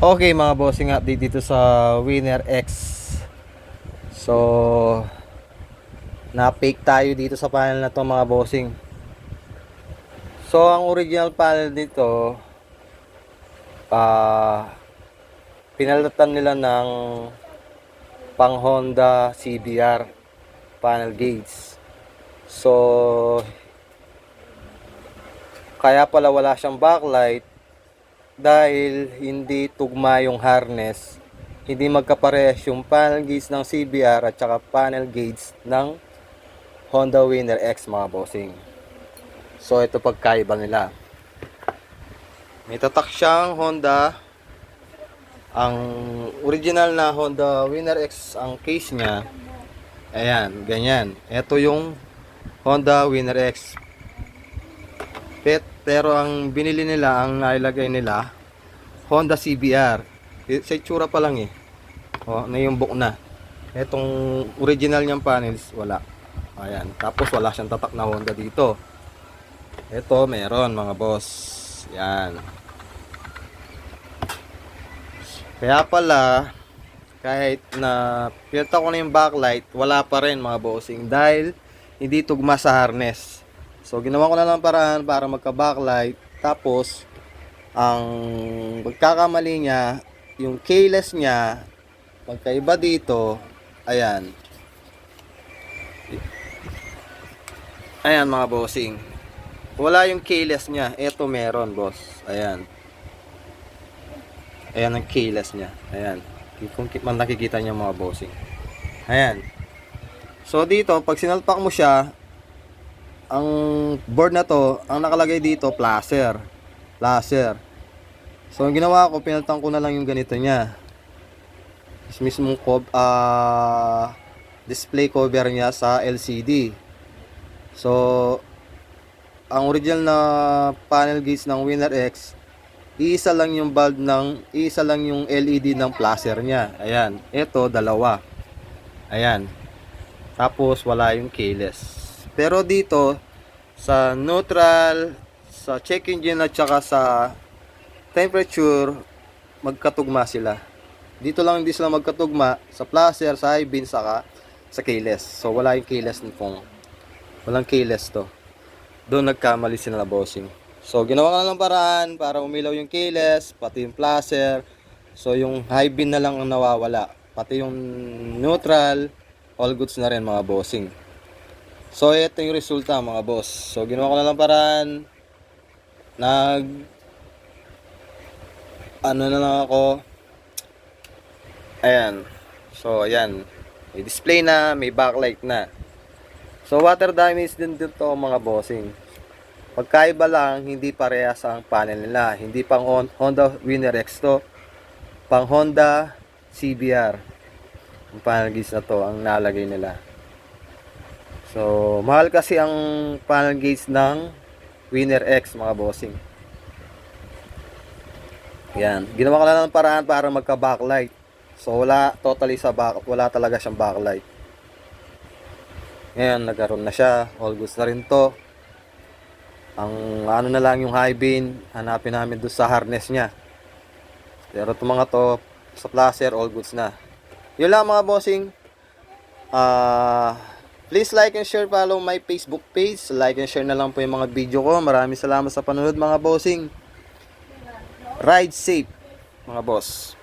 Okay mga bossing, update dito sa Winner X. So na-fake tayo dito sa panel na to mga bossing. So ang original panel dito pinalitan nila ng pang Honda CBR panel gauge. So kaya pala wala siyang backlight dahil hindi tugma yung harness, hindi magkaparehas yung panel gauge ng CBR at saka panel gauge ng Honda Winner X mga bossing. So ito pagkaiba nila. May tatak siyang Honda. Ang original na Honda Winner X, ang case niya, ayan, ganyan. Ito yung Honda Winner X. Pero ang binili nila, ang nailagay nila, Honda CBR. Sa itsura pa lang eh. O, nayumbok na. Etong original niyang panels, wala. Ayan. Tapos wala siyang tatak na Honda dito. Ito, meron mga boss. Yan. Kaya pala, kahit na pinata ko na yung backlight, wala pa rin mga bossing. Dahil hindi tugma sa harness. So ginawa ko na lang paraan para magka-backlight. Tapos ang pagkakamali niya, yung keyless niya magkaiba dito. Ayan. Ayan mga bossing. Wala yung keyless niya. Ito meron, boss. Ayan. Ayan ang keyless niya. Ayan. Kung man nakikita niyo mga bossing. Ayan. So dito, pag sinalpak mo siya, ang board na to, ang nakalagay dito, placer. So ang ginawa ko, pinalitan ko na lang yung ganito niya. Mismong display cover niya sa LCD. So ang original na panel gauge ng Winner X, isa lang yung LED ng placer niya. Ayan, ito dalawa. Ayan. Tapos wala yung keyless. Pero dito sa neutral, sa check engine at saka sa temperature, magkatugma sila. Dito lang hindi sila magkatugma sa placer, sa high beam, saka sa keyless. So wala yung keyless nitong. Walang keyless to. Doon nagkamali sila bossing. So ginawa ko na lang paraan para umilaw yung keyless, pati yung placer. So yung high beam na lang ang nawawala. Pati yung neutral, all goods na rin mga bossing. So ito yung resulta mga boss. So ginawa ko na lang paraan. Ano na lang ako. Ayan. So ayan. May display na, may backlight na. So water damage din dito mga bossing. Pagkaiba lang, hindi parehas ang panel nila. Hindi pang Honda Winner X to. Pang Honda CBR. Ang panel gauge na to ang nalagay nila. So, mahal kasi ang panel gauge ng Winner X mga bossing. Yan, ginawa ko na lang ng paraan para magka-backlight. So, wala talaga siyang backlight. Ngayon, nagkaroon na siya. All goods na rin to. Ang ano na lang yung high beam, hanapin namin doon sa harness niya. Pero itong mga to, sa placer, all goods na. Yun lang mga bossing. Please like and share, follow my Facebook page. Like and share na lang po yung mga video ko. Maraming salamat sa panonood mga bossing. Ride safe mga boss.